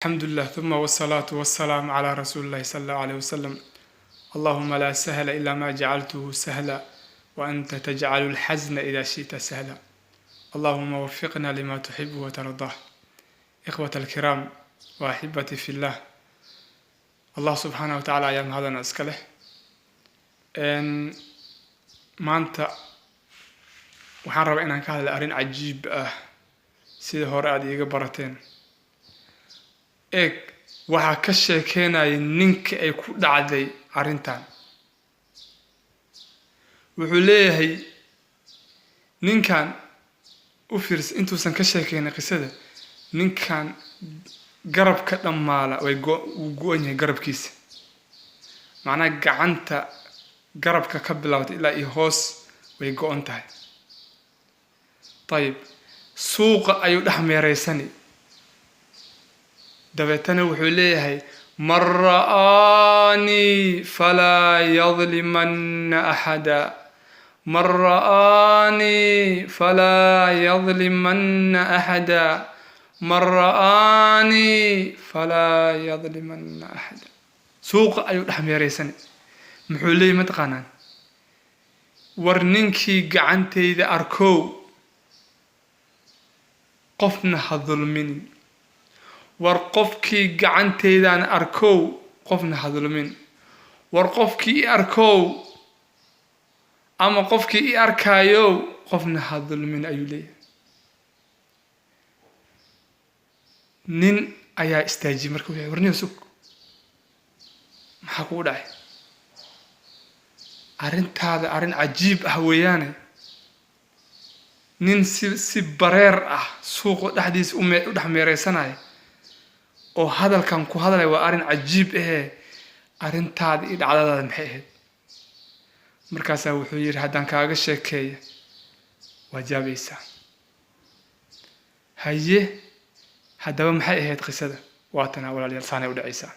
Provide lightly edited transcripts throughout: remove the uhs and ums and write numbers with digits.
الحمد لله ثم والصلاة والسلام على رسول الله صلى الله عليه وسلم. اللهم لا سهل إلا ما جعلته سهلا وأنت تجعل الحزن إذا شئت سهلا. اللهم وفقنا لما تحب وترضاه. إخوة الكرام وأحبتي في الله، الله سبحانه وتعالى أيام هذا نسكله إن ما أنت وحن إن كان الأرين عجيب سيده هراء ديجا برتين waxaa ka sheekeynaya ninka ay ku dhacday arintan. wuxuu leeyahay ninkan u fiirs intuusan ka sheekeynay qisada, ninkan garabka dhamaala way go'an yahay garabkiisa, macnaha gacanta garabka ka bilowday ilaa iyo hoos way go'an tahay. طيب suuqa ayuu dhex meeraysanay. دبتنا وحليها من رآني فلا يظلمن أحدا، من رآني فلا يظلمن أحدا، من رآني فلا يظلمن أحدا. سوق أيو الحميري سنة محولي متقانا ورننكي قعنتي إذا أركو قفنا هظلمين. war qofkii gacanteedaan arkow qofna hadalmin, war qofkii i arkow ama qofkii i arkaayo qofna hadalmin ayuu leeyahay. nin ayaa istaajiyay marka wuxuu warniyo sug maxaa kugu dhacay, arrintaada arrin cajiib ah weeyaane. nin si bareer ah suuqa dhexdiisa u dhex meeraysanaya oo hadalkan ku hadalay waa arrin cajiib ah. arrintaada iyo dhacdadaada maxay ahayd? markaasaa wuxuu yidhi haddaan kaaga sheekeeya waa jaabaysaa. haye haddaba maxay ahayd qisada? waatana walaalayaal saanay u dhacaysaa.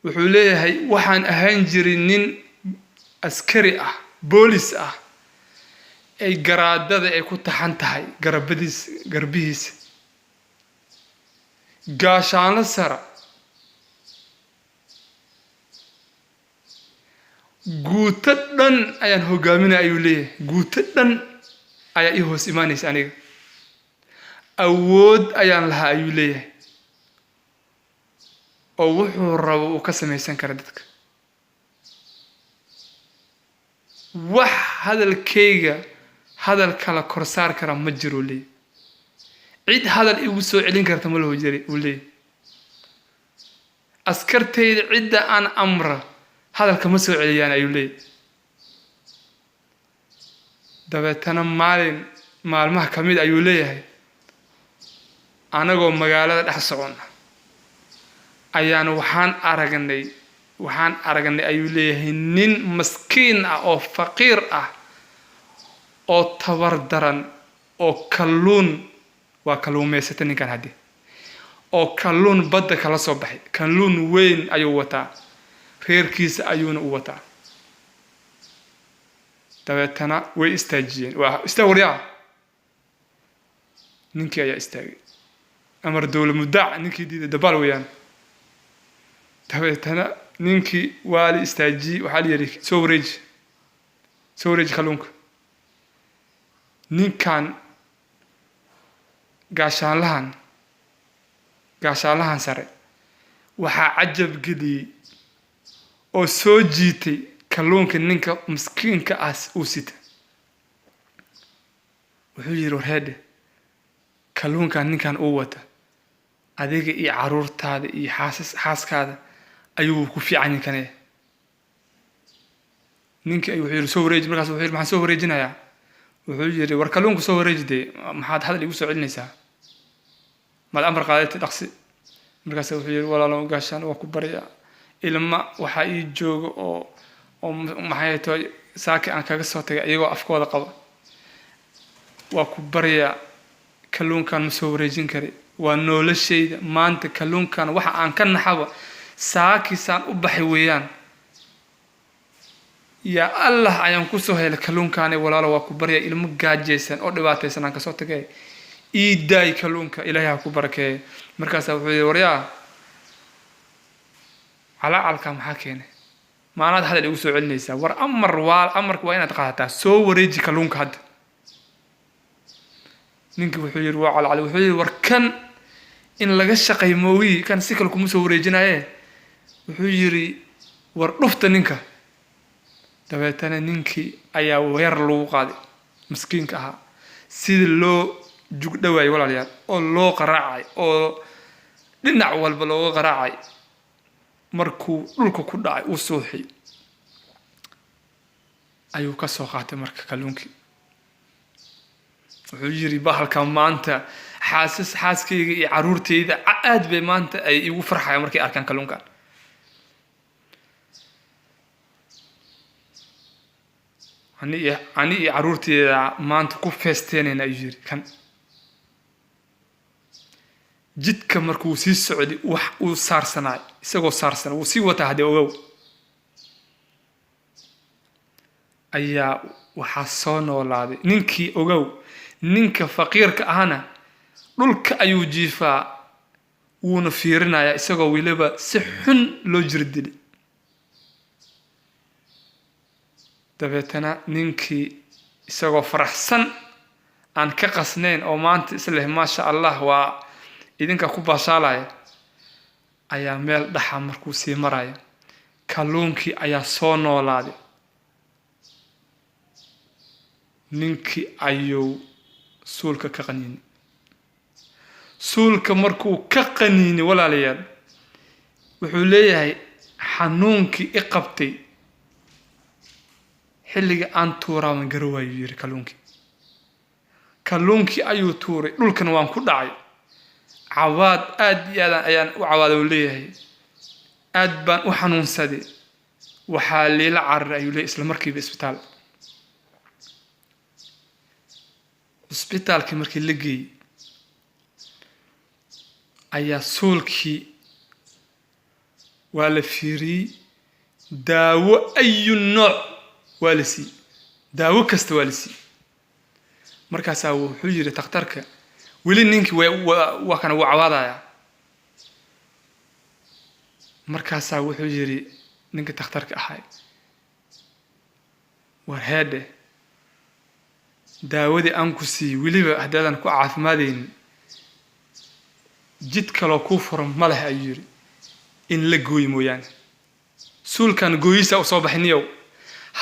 wuxuu leeyahay waxaan ahaan jiray nin askari ah, boolis ah, ay garaadada ay ku taxan tahay garbihiisa gaashaanla sara, guuto dhan ayaan hogaaminaya ayuu leeyahay. guuto dhan ayaa ii hoos imaanaysa aniga, awood ayaan lahaa ayuu leeyahay, oo wuxuu rabo uu ka samaysan kara dadka. wax hadalkayga hadal kala korsaar kara ma jiro leeyahay. cid hadal igu soo celin karta ma laho jiri uu leeyahay. askartayda cidda aan amra hadalka ma soo celiyaan ayuu leeyahay. dabeetana maalmaha ka mid ayuu leeyahay anagoo magaalada dhex soconna ayaan waxaan aragnay ayuu leeyahay nin maskiin ah oo faqiir ah oo tabar daran oo kalluun waa kalluumaysata ninkan hadde oo kalluun badda kala soo baxay. kalluun weyn ayuu wataa, reerkiisa ayuuna u wataa. dabeetana way istaajiyeen. waa istaagwaryaa ninkii ayaa istaagay. amar dowla mudaac ninkii diiday dabaal weeyaan. dabeetana ninkii waa la istaajiyey. waxaa la yidhi soo wareeji kalluunka. ninkan gaashaanlahan sare waxaa cajab geliyey oo soo jiitay kalluunka ninka miskiinka ah uu sita. wuxuu yidhi warheedhe, kalluunkan ninkan uu wata adiga iyo caruurtaada iyo xaaskaada ayuu ku fiican ninkanee. ninkii wuxuu yidhi soo wareeji. markaas wuxuu yidhi maxaan soo wareejinayaa? wuxuu yidhi war kalluunka soo wareejide maxaad hadal igu soo celinaysaa? maad amar qaadatay dhaqsi. markaas wuxuu yidhi walaalo gaashaan waa ku baryaa, ilma waxaa ii jooga oo maxay tahay saaki aan kaga soo tagay iyagoo afkooda qaba. waa ku baryaa kalluunkan ma soo wareejin kari, waa noloshayda maanta. kalluunkan waxa aan ka naxaba saakisaan u baxay weeyaan. yaa allah ayaan ku soo helay kalluunkaani. walaalo waa ku baryaa ilmo gaajaysan oo dhibaataysan aan kasoo tagay ii daay kalluunka, ilaahay ha ku barakeeyo. markaas wuxuu yiri waryaa calacalka maxaa keenay maanaad hadal igu soo celinaysaa war amarka waa inaad qaadataa soo wareeji kalluunka hadda ninkii wuxuu yiri waa calacali wuxuu yiri war kan in laga shaqay moowi kan si kale kuma soo wareejinaaye wuxuu yiri war dhufta ninka dabeetana ninkii ayaa weer lagu qaaday miskiinka ahaa sidii loo jug dhawaay walaalayaal oo loo qaraacay oo dhinac walba looga qaraacay markuu dhulka ku dhacay uu suuxi ayuu ka soo qaatay marka kalluunkii wuxuu yiri bahalka maanta xaaskayga iyo caruurtayda aad bay maanta ay igu farxayaan markay arkaan kalluunkan ani iyo caruurtayda maanta ku feesteenayna ayuu yiri kan jidka markuu sii socday wax uu saarsanay isagoo saarsan uu sii wata hadii ogow ayaa waxa soo noolaaday ninkii ogow ninka faqiirka ahana dhulka ayuu jiifaa wuuna fiirinaya isagoo wiliba si xun loo jirdilay dabeetana ninkii isagoo faraxsan aan ka qasnayn oo maanta isla ma sha Allah waa idinka ku baashaalaya ayaa meel dhaxa markuu sii maraya kalluunkii ayaa soo noolaaday ninkii ayuu suulka ka qaniinay suulka markuu ka qaniinay walaalayaal wuxuu leeyahay xanuunkii i qabtay xilliga aan tuuraawan garawaayo yiri kalluunkii ayuu tuuray dhulkan waan ku dhacay cawaad aad iyo aad ayaan u cawaaday leeyahay aad baan u xanuunsaday waxaa leela carar ayuu leeyahay isla markiiba isbitaalkii markii la geeyay ayaa suulkii waa la fiiriyey daawo ayu nooc waa la siiyey daawo kasta waa la siiyey markaasaa wuxuu yiri takhtarka weli ninkii waa kana wuu cawaadaya markaasaa wuxuu yiri ninka takhtarka ahay war heede daawadii aan ku siiyey weliba haddaadan ku caafimaadayn jid kaloo kuu furan ma leh ayuu yiri in la gooyo mooyaane suulkan gooyisa u soo baxiniyow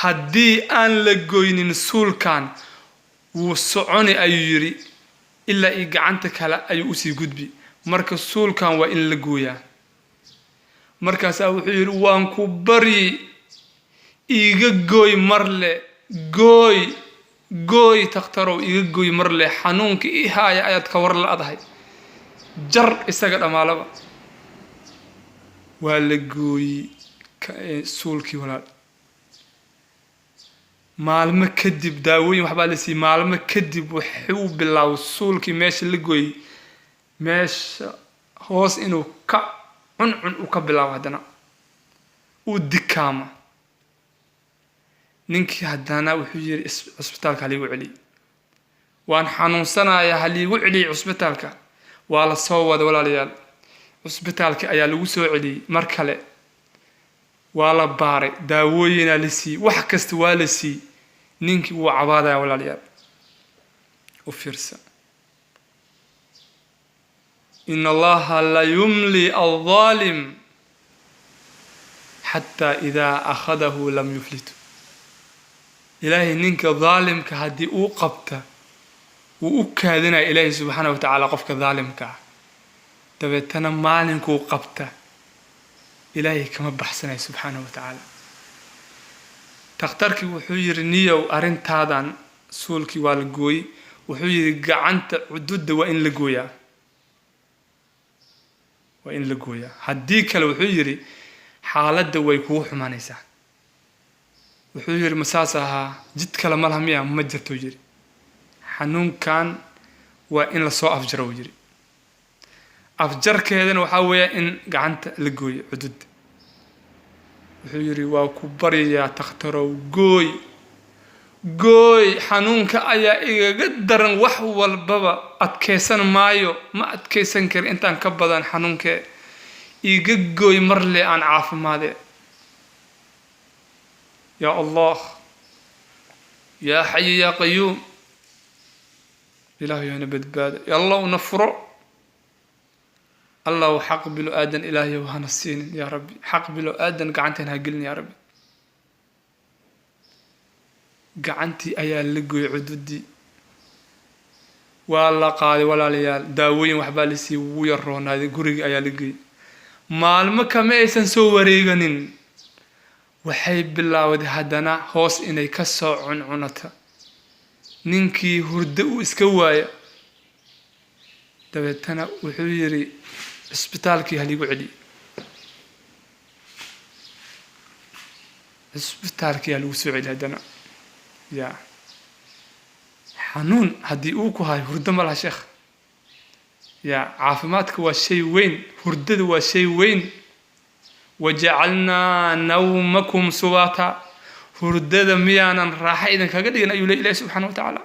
haddii aan la gooynin suulkan wuu soconi ayuu yiri ilaa i gacanta kale ayuu u sii gudbi marka suulkan waa in la gooyaa markaasaa wuxuu yiri waan ku bari iiga gooy marle gooy takhtarow iiga gooy marle xanuunka i haaya ayaad ka war la'adahay jar isaga dhamaalaba waa la gooyey suulkii walaal maalmo kadib daawooyin waxbaa la siiyey maalmo kadib wuxuu bilaabay suulkii meesha la gooyey meesha hoos inuu ka cuncun u ka bilaabo haddana uu dikaama ninkii haddana wuxuu yiri isbitaalka haliigu celiyey waan xanuunsanayaa haliigu celiyey isbitaalka waa la soo wada walaalayaal isbitaalka ayaa lagu soo celiyey mar kale waa la baaray daawooyinaa la siiyey wax kasta waa la siiyey ninkii wuu cabaadaya walaalayaal u fiirsa إن الله لا يملي الظالم حتى إذا أخذه لم يفلت إلهي نينك ظالم كهدي أوقبت وأكادنا إلهي سبحانه وتعالى قفك ظالم كه تبتنا مالك وقبت إلهي كما بحسنا سبحانه وتعالى تختارك وحير نية وأرنت هذا سولك والجوي وحير قعنت عدود وإن لجويا وإن لجويا هديك لو حيري حالة ويكوح مانيسا وحير مساسها جد كلام لهم يا مجر توجري حنون كان وإن لصو أفجر وجري أفجر كهذا وحاوية إن قعنت لجوي عدود وحيري وكبري يا تختروا جوي gooy xanuunka ayaa igaga daran wax walbaba adkeysan maayo ma adkeysan kar intaan ka badan xanuunka iga gooy marle aan caafimaade ya Allah ya hayy ya qayyum ilaahay yana badbaada ya Allah unafro الله حق بلو آدن إلهي وهنا السين يا ربي حق بلو آدن قعنتين هاقلني يا ربي قعنتي أيا لقوي عدودي والله قالي ولا ليال داوين وحباليسي ويرون هذه قريق أيا لقوي مالمكا ما يسن سو وريغنين وحيب بالله ودي هدنا هوس إني كسو عنعنتا نينكي هردو اسكوايا دبتنا وحويري اسبتالكي هليقو علي اسبتالكي هليقو سوعي هدنا يا حنون هدي اوكو هاي هردما لها شيخ يا عافماتك والشي وين هردد والشي وين وجعلنا نومكم سباتا هردد ميانا راحة إذن كاقدين أيو إله سبحانه وتعالى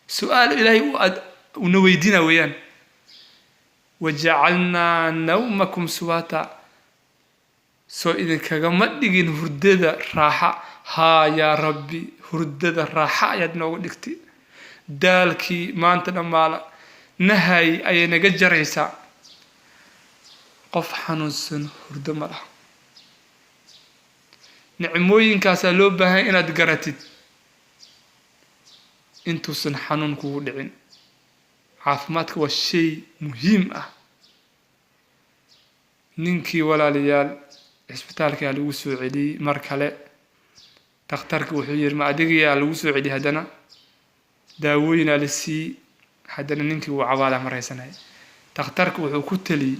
سؤال إلهي ونويدين ويان وجعلنا نومكم سباتا سو إذن كاقمدقين هردد راحة ها يا ربي هردد راحة يدنو دكتي دالكي ما أنت نمالا نهاي أي نجر عيسى قف حنوسن هرد ملا نعموين كاسلوب بها إن أدقرتد انتو سن حنون كودعين عافماتك والشيء مهم ننكي ولا ليال اسبتالك على وسو علي مركله تختارك وحير ما أدقي على وسو علي هدنا داوين على السي هدنا ننكي وعبالة مريسان تختارك وحو كتلي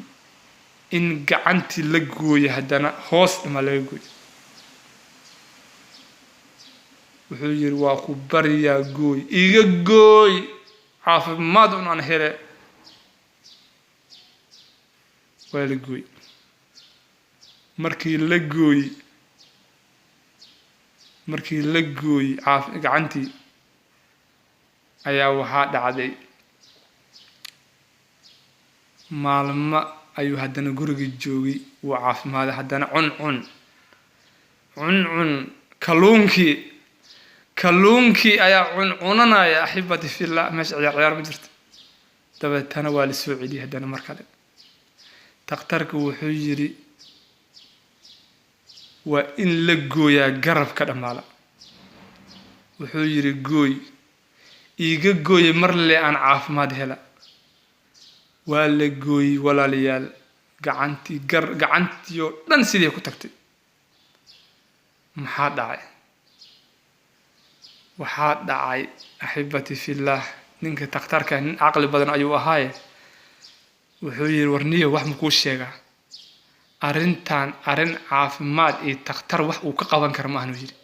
إن قعنتي لقوي هدنا هوس ما لقوي وحير واقو بريا قوي إيغا قوي عافب ما دون عن هيري ولا قوي markii la gooy gacantii ayaa waxaa dhacday maalmo ayuu haddana guriga joogay uu caafimaad haddana cuncun kalluunkii ayaa cuncunanaya axibati fillah meesha ciyaar ma jirto dabeetana waa la soo celiyay haddana mar kale takhtarku wuxuu yiri وإن لقويا قرب كدمالا وحو يري قوي إيقا قوي مرلي عن عاف ماد هلا ولا قوي ولا ليال قعنتي يو لن سيدي كتكتي محاد داعي أحبتي في الله نينك تختار كان عقل بدن أيوة هاي وحو يري ورنيه وحمكوش شيغا arrintan arrin caafimaad iyo takhtar wax uu ka qaban karo ma aanu jiri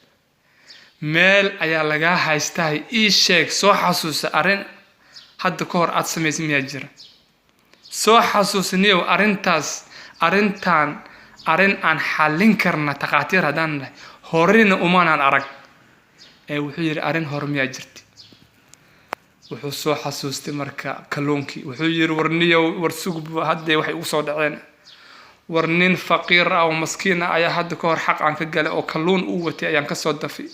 meel ayaa laga haystaa ii sheeg soo xasuusa arrin hadda ka hor aad sameysay miyaa jira soo xasuusniyo arrintan arrin aan xallin karna takhaatiir haddaan nahay horena umaanaan arag wuxuu yiri arrin hore miyaa jirti wuxuu soo xasuustay marka kalluunkii wuxuu yiri warniyo warsugub hadda waxay u soo dhaceen ورنين فقير أو مسكين أي حد كهر حق عنك جل أو كلون قوتي أيان كسر دفي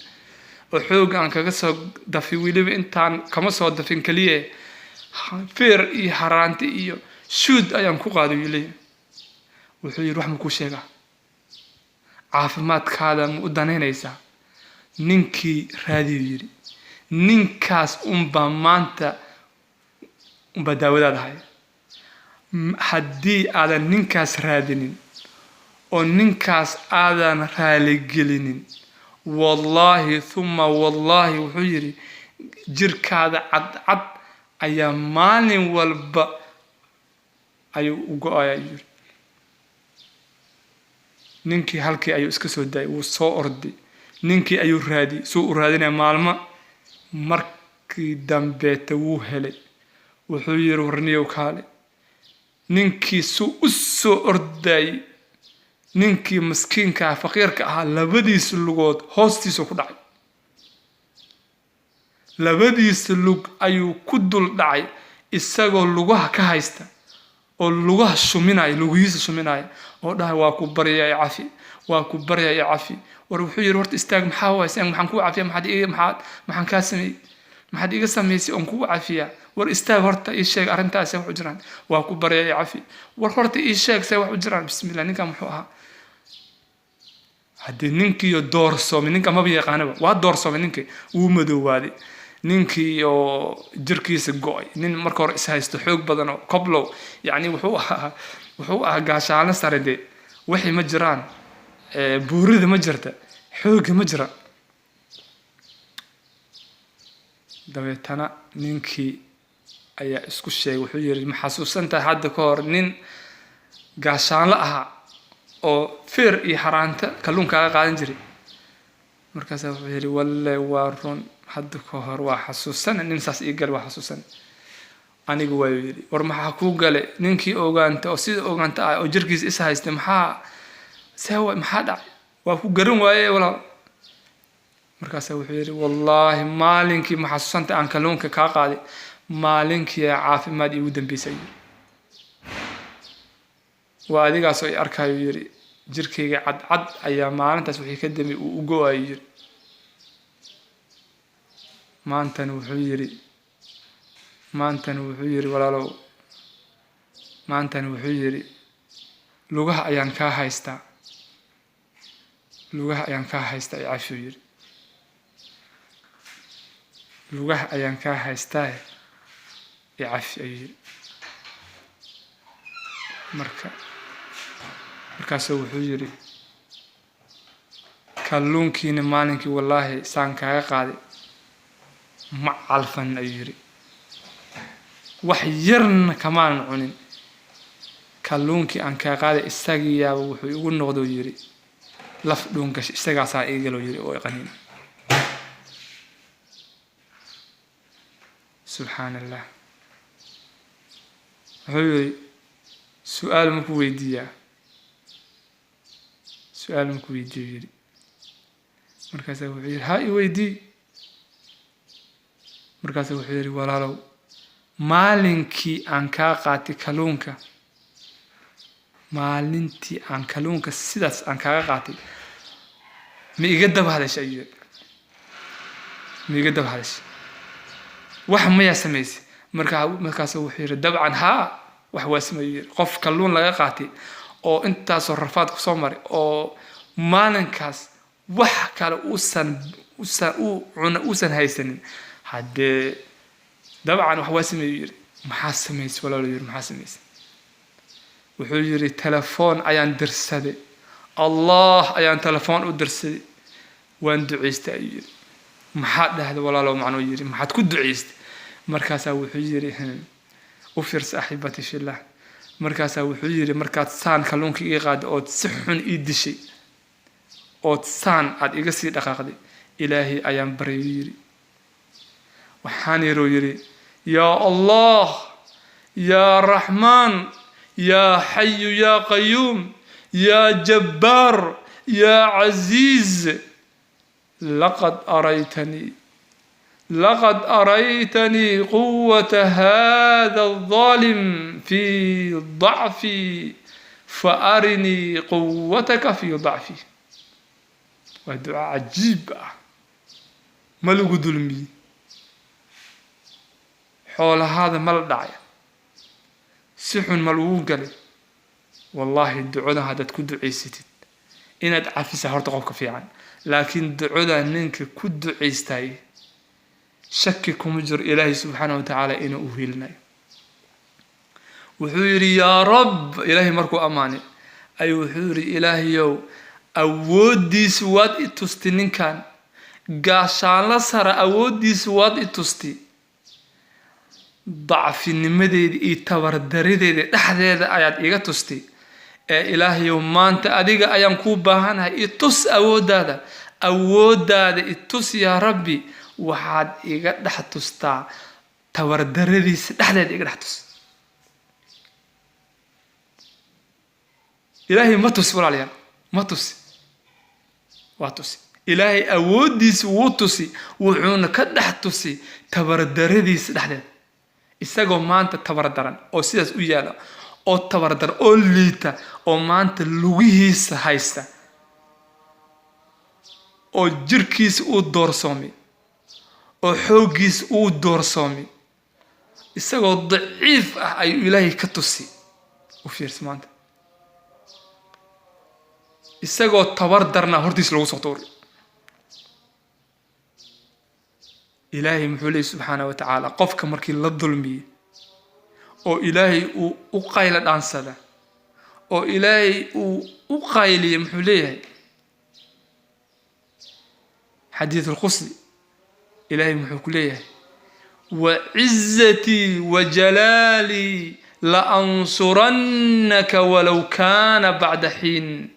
وحوج عنك كسر دفي ويلي إنتان كم سر دفين كليه فير إيه حرانتي إيو شود أيان كقادو يلي وحي روح مكوشيغا عافمات كادم ودانين إيسا نينكي رادي يري نينكاس مانتا داوداد هاي haddii aadan ninkaas raadinin oo ninkaas aadan raali gelinin wallahi thumma wallahi wuxuu yiri jirkaada cad ayaa maalin walba ayuu u go'aya yiri ninkii halkii ayuu iska soo daayay wuu soo orday ninkii ayuu raadi soo u raadinay maalmo markii dambeeta wuu helay wuxuu yiri warniyow kaale ninkii suu u soo orday ninkii miskiinka faqiirka ahaa labadiisa lugood hoostiisa ku dhacay labadiisa lug ayuu ku dul dhacay isagoo lugaha ka haysta oo lugaha shuminaya lugihiisa shuminaya oo dhahay waa ku baryay cafi waa ku baryay cafi war wuxuu yiri horta istaag maxaa waay saan maxaan ku cafiya maxaan ka sameeyay maxaad iga sameysay on ku cafiya war istaag horta ii sheeg arintaas wax u jiraan waa ku baryay cafi war horta ii sheeg say wax u jiraan bismillaah ninka muxuu ahaa haddii ninkii doorsoomay ninka ma yaqaanaba waa doorsoomay ninkii uu madowaaday ninkii oo jirkiisa go'ay nin marka hore is haysto xoog badan oo koblow yani wuxuu ahaa gaashaana sare de wixii ma jiraan buurida ma jirta xoog ma jira dabeetana ninkii ayaa isku sheegay wuxuu yiri ma xasuusantahay hadda ka hor nin gaashaan la ahaa oo feer iyo xaraanta kalluunka ka qaadan jiray markaas wuxuu yiri wallahi waa run hadda ka hor waa xasuusan nin saas ii gal waa xasuusan anigu waa yiri war maxaa ku gale ninkii ogaanta oo sida ogaanta ah oo jirkiisa is haystay maxaa dhacay waa ku garan waayay walaal markaas wuxuu yiri wallahi maalinkii ma xasuusanta aan kalluunka ka qaaday maalinkii caafimaad igu dambeysay waa adigaas oo arkayo yiri jirkeyga cad ayaa maalintaas wixii ka damay uu go'ay yiri maantana wuxuu yiri walaalow maantana wuxuu yiri lugaha ayaan ka haystaa ay cafi yiri lugaha ayaan ka haystaa ay cafi yiri markaas wuxuu yiri kalluunkiina maalinkii wallahi saan kaaga qaaday ma calfan ayuu yiri wax yarna kamaan cunin kalluunkii aan kaa qaaday isagii yaaba wuxuu igu noqdo yiri laf dhuunkash isagaasaa ii galo yiri oo qaniin subhanallah wuxuu yiri su'aal ma ku weydiiyaa yiri markaas wuxuu yiri ha i weydii markaas wuxuu yiri walaalow maalinkii aan ka qaatay kalluunka maalintii aan kalluunka sidaas aan kaaga qaatay ma iga dab hadashay wax ma yaa sameysay markaas wuxuu yiri dabcan ha wax waa sameeyay qof kalluun laga qaatay oo intaas rafaad ku soo maray oo maalinkaas wax kale uusan haysanin haddee dabcan wax waa sameeyay maxaa sameysay walaalo yiri maxaa sameysay wuxuu yiri telefoon ayaan dirsaday allah ayaan telefoon u dirsaday waan duceystay yiri maxaa dhahday walaalo macnuu yiri maxaad ku duceystay markaas wuxuu yiri u fiirsa ahibati fillah markaas wuxuu yiri markaad saan kalluunka iga qaad oo si xun ii dishay oo saan aad iga sii dhaqaaqday ilaahi ayaan baryay yiri waxaan yiri ya allah ya rahman ya hayy ya qayyum ya jabbar ya aziz لقد أريتني قوة هذا الظالم في ضعفي فأرني قوتك في ضعفي ودعاء عجيب ملو ظلمي حول هذا مل داعي سحن ملو قلب والله الدعاء هذا تكون دعيستي إن أدعفي هرت قفك في عن لكن دعاء إنك كد عيستاي شككم جر إلهي سبحانه وتعالى إنه أهلنا وحوري يا رب إلهي مركو أماني أي وحوري إلهي يو أودي سواد إتوستنين كان قاشان لسر أودي سواد إتوستي ضعف النمدي إتبر الدريدي تحديد آيات إيغا توستي إلهي يو مانت أديغا أيام كوباهانها إتوس أودادا إتوس يا ربي waxaad iga dhex tustaa tabardaradiisa dhexdeeda iga dhex tus ilaahay ma tus walaalayaal ma tus waa tus ilaahay awoodiisa wuu tusi wuxuuna ka dhex tusi tabardaradiisa dhexdeed isagoo maanta tabardaran oo sidaas u yaala oo tabardar oo liita oo maanta lugihiisa haysta oo jirkiisa uu doorsoomay oo xooggiisa uu doorsoomay isagoo daciif ah ayuu ilaahay ka tusi u fiirsa maanta isagoo tabardarna hortiisa lagu soo tuuray ilaahay muxuu leeyahay subxaanahu wa tacaala qofka markii la dulmiyey oo ilaahay uu u qayla dhaansada oo ilaahay uu u qayliyey muxuu leeyahay xadiith alqudsi ilaahay muxuu ku leeyahay وعزتي وجلالي لأنصرنك ولو كان بعد حين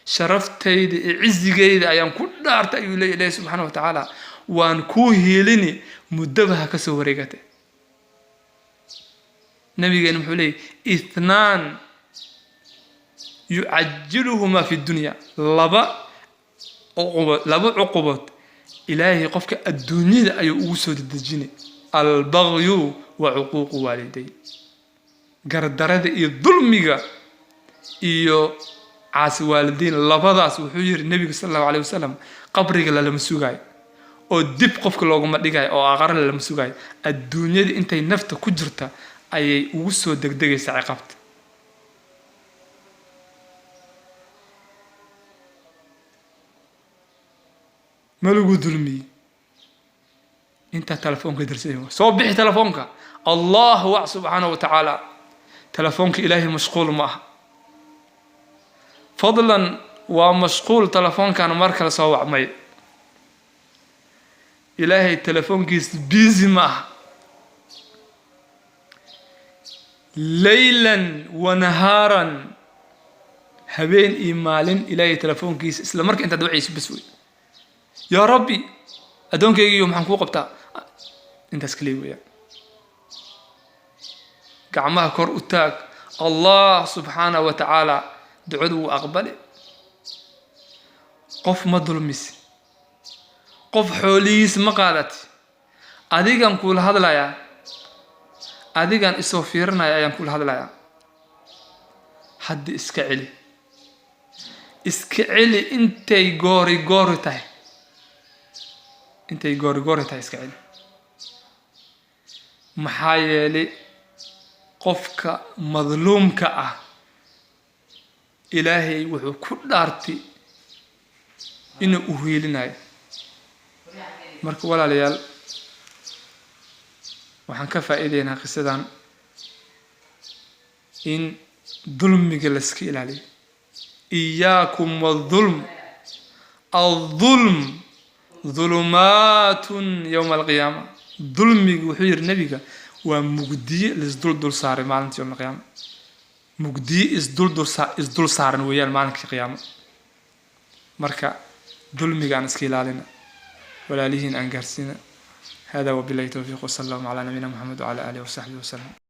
شرفتي عزقيدي أيام كل دارت أيها الله سبحانه وتعالى وأن كوهيلني مدبها كسوريقته نبي قال محولي 2 يعجلهما في الدنيا لبا عقوبات إلهي قفك الدنيا أي أوسود الدجنة البغي وعقوق والدي قردرد الظلمية إيو عاس والدين لبضاس وحجر النبي صلى الله عليه وسلم قبرك للمسوقاي أو دب قفك لوغما ديغاي أو أغار للمسوقاي الدنيا دي انتي نفتا كجرتا أي أوسود دقدقي سعقبت ملوغو ظلمي انت تلفونك درسيه صوبحي تلفونك الله سبحانه وتعالى تلفونك إلهي مشغول معه فضلا ومشغول تلفونك أنا مركز صوع مي إلهي تلفونك بيزي معه ليلا ونهارا هبين إيمالين إلهي تلفونك إسلام مركز انت دوعي بسوي يا ربي أدونك يوم حنكو قبتا انت سكليويا قعمها كور أتاك الله سبحانه وتعالى دعوه أقبله قف مظلمس قف حوليس مقالت أديك نقول هذا لا يا أديك إسوفيرنا يا نقول هذا لا يا حد إسكعلي انتي غوري تاي انتي غوري تاي إسكعلي محايلي قفك مظلومك إلهي وحو كل دارتي إنه أهيلناي مركو ولا ليال وحن كفائدين قصدان إن ظلم جلسك إلهي إياكم والظلم الظلم ظلمات يوم القيامة ظلم وحير نبيك ومجدي لزدول صار مالنت يوم القيامة مجدي إزدول صار ويا مالك القيامة مركا ظلم عن سكيلالنا ولا ليهن أنجرسنا هذا وبالله توفيق وصلى الله على نبينا محمد وعلى آله وصحبه وسلم.